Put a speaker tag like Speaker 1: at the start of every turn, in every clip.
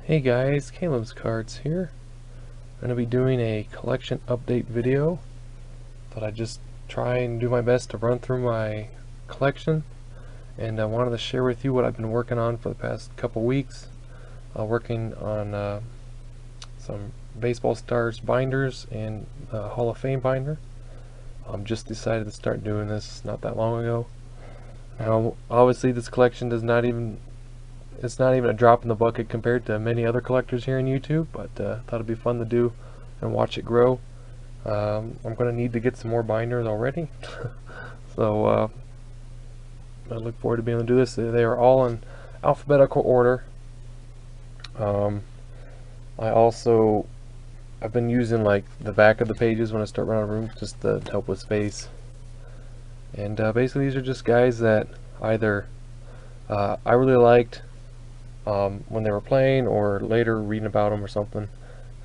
Speaker 1: Hey guys, Clemens cards here. I'm going to be doing a collection update video. Thought I'd just try and do my best to run through my collection, and I wanted to share with you what I've been working on for the past couple weeks. Working on some baseball stars binders and Hall of Fame binder. Just decided to start doing this not that long ago. Now obviously this collection does not even it's not even a drop in the bucket compared to many other collectors here on YouTube, but thought it'd be fun to do and watch it grow. I'm going to need to get some more binders already, so I look forward to being able to do this. They are all in alphabetical order. I've been using like the back of the pages when I start running out of room just to help with space. And basically these are just guys that either I really liked when they were playing, or later reading about them or something,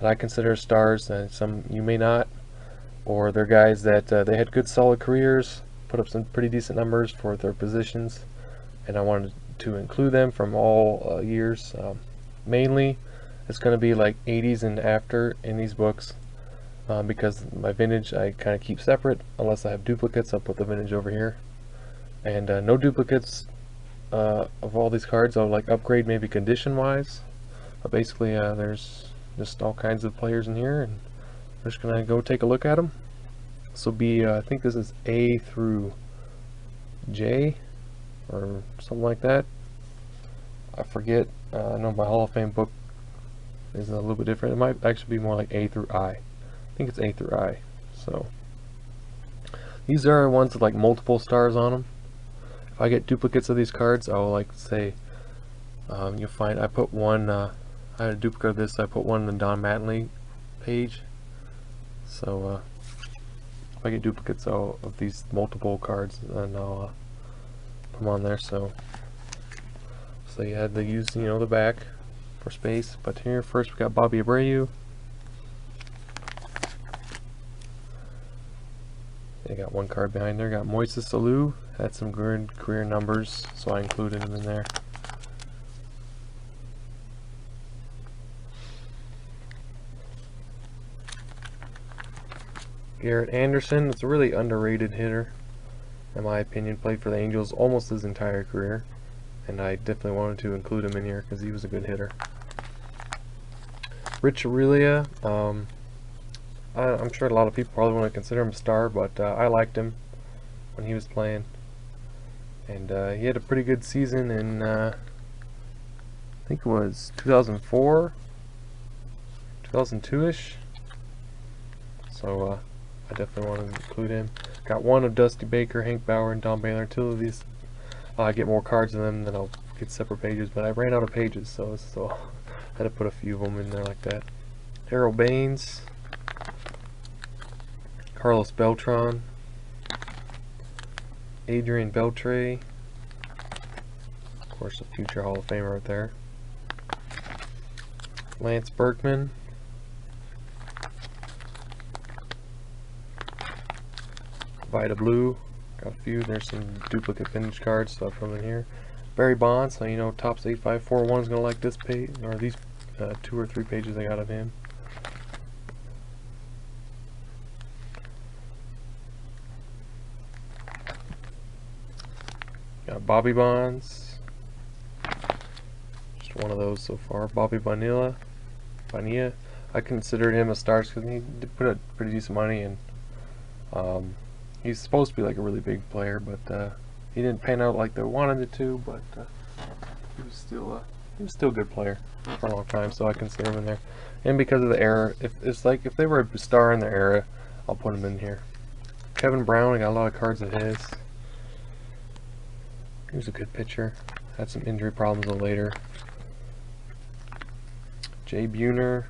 Speaker 1: that I consider stars, and some you may not. Or they're guys that they had good solid careers, put up some pretty decent numbers for their positions, and I wanted to include them from all years. Mainly it's going to be like 80s and after in these books, because my vintage I kind of keep separate. Unless I have duplicates, I'll put the vintage over here, and no duplicates of all these cards. I'll like upgrade maybe condition wise, but basically there's just all kinds of players in here, and we're just gonna go take a look at them. This will be I think this is A through J or something like that. I forget. I know my Hall of Fame book is a little bit different. It might actually be more like A through I. I think it's A through I. So these are ones with like multiple stars on them. If I get duplicates of these cards, I'll like say, you'll find I put one, I had a duplicate of this, so I put one in the Don Mattingly page. So if I get duplicates of these multiple cards, then I'll put them on there. So you had to use, the back for space. But here first we got Bobby Abreu. They got one card behind there. Got Moises Alou. Had some good career numbers, so I included him in there. Garrett Anderson. It's a really underrated hitter, in my opinion. Played for the Angels almost his entire career, and I definitely wanted to include him in here because he was a good hitter. Rich Aurelia. I'm sure a lot of people probably want to consider him a star, but I liked him when he was playing, and he had a pretty good season in I think it was 2004, 2002-ish. So I definitely wanted to include him. Got one of Dusty Baker, Hank Bauer, and Don Baylor. Two of these, I get more cards of them, then I'll get separate pages. But I ran out of pages, so I had to put a few of them in there like that. Harold Baines. Carlos Beltran, Adrian Beltre, of course a future Hall of Famer right there, Lance Berkman, Vita Blue, got a few. There's some duplicate vintage cards, so I put them in here. Barry Bonds, so Topps 8541 is going to like this page, or these 2 or 3 pages I got of him. Got Bobby Bonds, just one of those so far. Bobby Bonilla, I considered him a star because he did put up pretty decent money, and he's supposed to be like a really big player, but he didn't pan out like they wanted it to. But he was still a good player for a long time, so I consider him in there. And because of the era, if they were a star in their era, I'll put him in here. Kevin Brown, I got a lot of cards of his. He was a good pitcher. Had some injury problems later. Jay Buhner,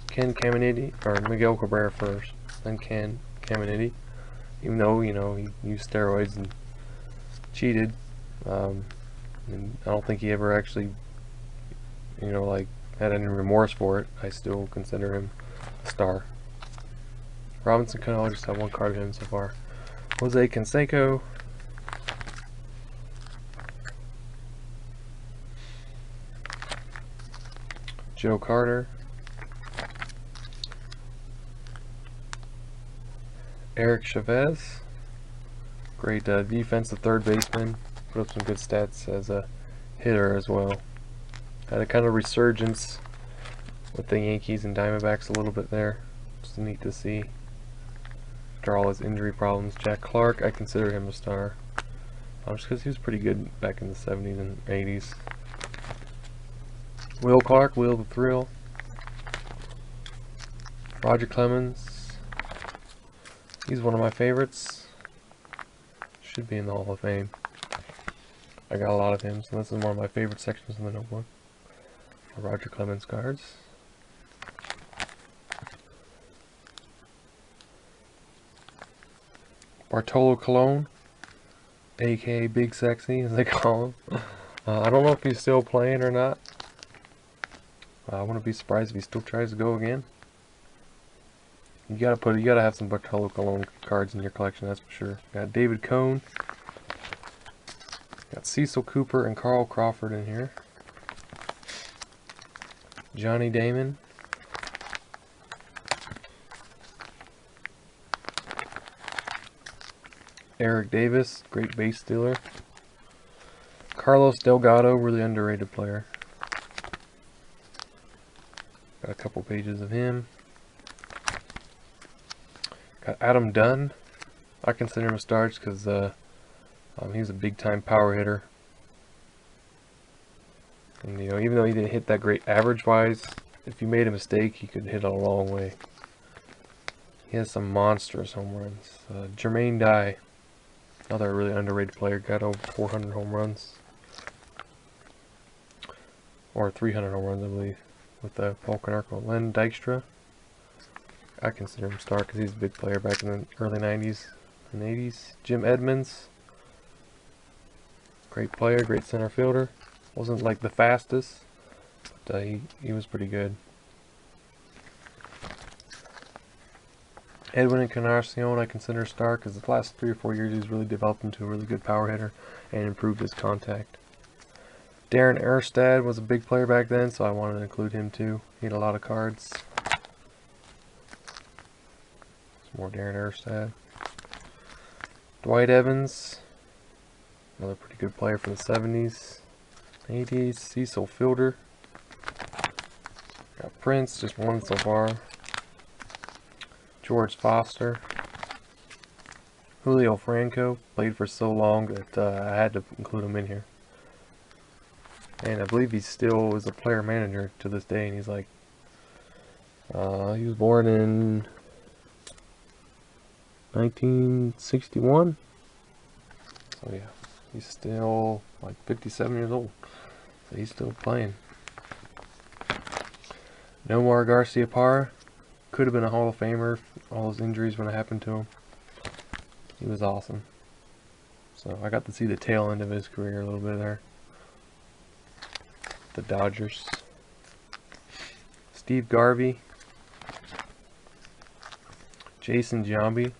Speaker 1: Ken Caminiti, or Miguel Cabrera first, then Ken Caminiti. Even though he used steroids and cheated, and I don't think he ever actually like had any remorse for it, I still consider him a star. Robinson Cano, I just have one card of him so far. Jose Canseco. Joe Carter, Eric Chavez, great defensive third baseman, put up some good stats as a hitter as well. Had a kind of resurgence with the Yankees and Diamondbacks a little bit there. It's neat to see after all his injury problems. Jack Clark, I consider him a star. Just because he was pretty good back in the 70s and 80s. Will Clark, Will the Thrill. Roger Clemens. He's one of my favorites. Should be in the Hall of Fame. I got a lot of him, so this is one of my favorite sections in the notebook. Roger Clemens cards. Bartolo Colon, aka Big Sexy, as they call him. I don't know if he's still playing or not. I wouldn't be surprised if he still tries to go again. You gotta have some Bartolo Colon cards in your collection, that's for sure. Got David Cone. Got Cecil Cooper and Carl Crawford in here. Johnny Damon. Eric Davis, great base stealer. Carlos Delgado, really underrated player. Got a couple pages of him. Got Adam Dunn. I consider him a star just because he's a big time power hitter. And you know, even though he didn't hit that great average wise, if you made a mistake, he could hit it a long way. He has some monstrous home runs. Jermaine Dye, another really underrated player, got over 400 home runs. Or 300 home runs, I believe, with Paul Konerko. Len Dykstra, I consider him a star because he's a big player back in the early 90s and 80s. Jim Edmonds, great player, great center fielder. Wasn't like the fastest, but he was pretty good. Edwin Encarnacion, I consider a star because the last 3 or 4 years he's really developed into a really good power hitter and improved his contact. Darren Erstad was a big player back then, so I wanted to include him too. He had a lot of cards. Some more Darren Erstad. Dwight Evans, another pretty good player for the 70s, 80s. Cecil Fielder. Got Prince, just one so far. George Foster. Julio Franco, played for so long that I had to include him in here. And I believe he still is a player manager to this day, and he's like, he was born in 1961. So yeah, he's still like 57 years old. So he's still playing. Nomar Garciaparra, could have been a Hall of Famer. All those injuries when it happened to him. He was awesome. So I got to see the tail end of his career a little bit there. The Dodgers. Steve Garvey. Jason Giambi.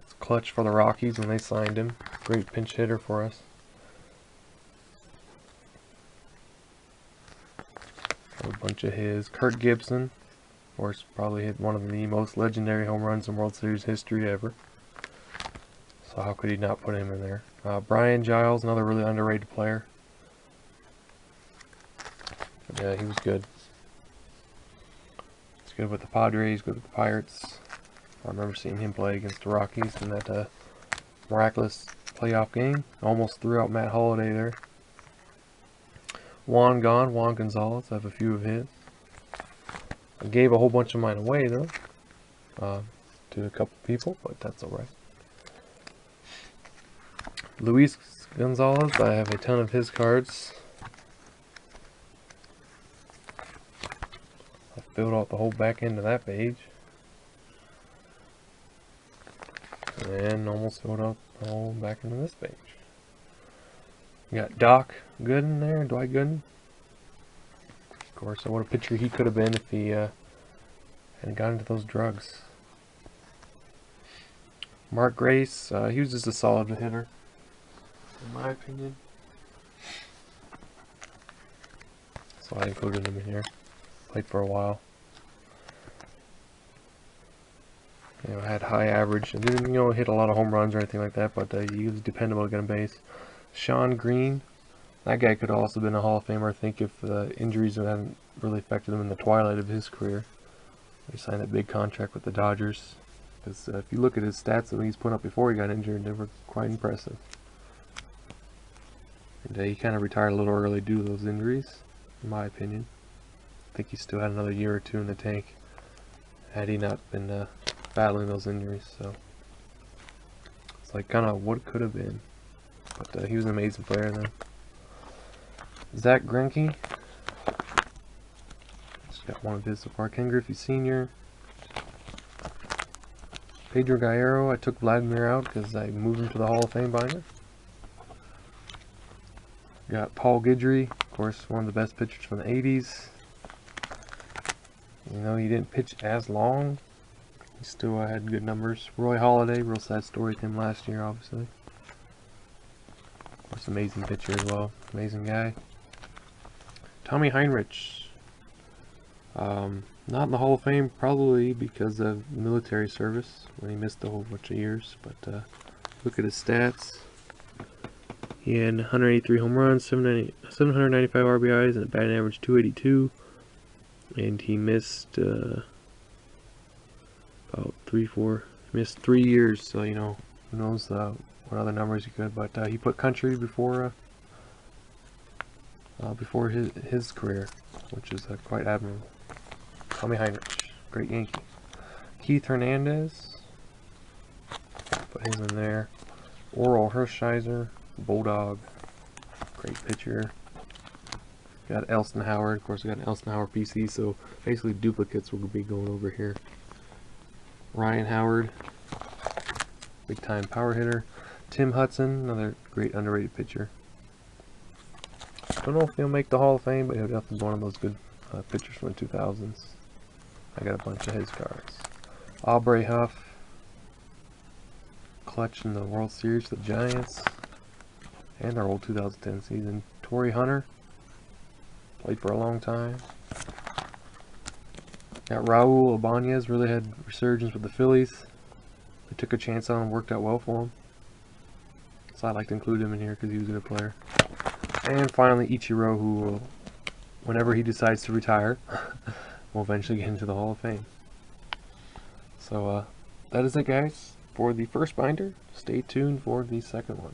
Speaker 1: It's clutch for the Rockies when they signed him. Great pinch hitter for us. A bunch of his. Kurt Gibson. Of course, probably hit one of the most legendary home runs in World Series history ever. So how could he not put him in there? Brian Giles, another really underrated player. Yeah, he was good. He's good with the Padres, good with the Pirates. I remember seeing him play against the Rockies in that miraculous playoff game. Almost threw out Matt Halladay there. Juan Gonzalez, I have a few of his. I gave a whole bunch of mine away though, to a couple people, but that's alright. Luis Gonzalez, I have a ton of his cards. I filled out the whole back end of that page. And almost filled out the whole back end of this page. You got Doc Gooden there, Dwight Gooden. Of course, what a pitcher he could have been if he hadn't got into those drugs. Mark Grace, he was just a solid hitter, in my opinion. So I included him in here. Played for a while. You know, had high average. And didn't, you know, hit a lot of home runs or anything like that, but he was dependable to get on base. Sean Green. That guy could also have been a Hall of Famer, I think, if the injuries hadn't really affected him in the twilight of his career. He signed that big contract with the Dodgers. Because if you look at his stats that he's put up before he got injured, they were quite impressive. And he kind of retired a little early due to those injuries, in my opinion. I think he still had another year or two in the tank had he not been battling those injuries. So it's like kind of what could have been. But he was an amazing player then. Zach Greinke. Just got one of his so far. Ken Griffey Sr. Pedro Guerrero. I took Vladimir out because I moved him to the Hall of Fame binder. Got Paul Guidry, of course, one of the best pitchers from the 80s. You know, he didn't pitch as long. He still had good numbers. Roy Halladay, real sad story with him last year, obviously. Of course, amazing pitcher as well. Amazing guy. Tommy Heinrich. Not in the Hall of Fame, probably because of military service, when he missed a whole bunch of years. But look at his stats. He had 183 home runs, 795 RBIs, and a batting average 282. And he missed about missed 3 years. So, you know, who knows what other numbers he could. But he put country before his career, which is quite admirable. Tommy Heinrich, great Yankee. Keith Hernandez, put his in there. Oral Hershiser, Bulldog, great pitcher. Got Elston Howard, of course we got an Elston Howard PC, so basically duplicates will be going over here. Ryan Howard, big time power hitter. Tim Hudson, another great underrated pitcher. Don't know if he'll make the Hall of Fame, but he'll definitely be one of those good pitchers from the 2000s. I got a bunch of his cards. Abreu Huff, clutch in the World Series, the Giants, and their old 2010 season. Torrey Hunter, played for a long time. Got Raul Ibanez, really had resurgence with the Phillies. They took a chance on him, worked out well for him. So I'd like to include him in here because he was a good player. And finally, Ichiro, who will, whenever he decides to retire, will eventually get into the Hall of Fame. So that is it, guys, for the first binder. Stay tuned for the second one.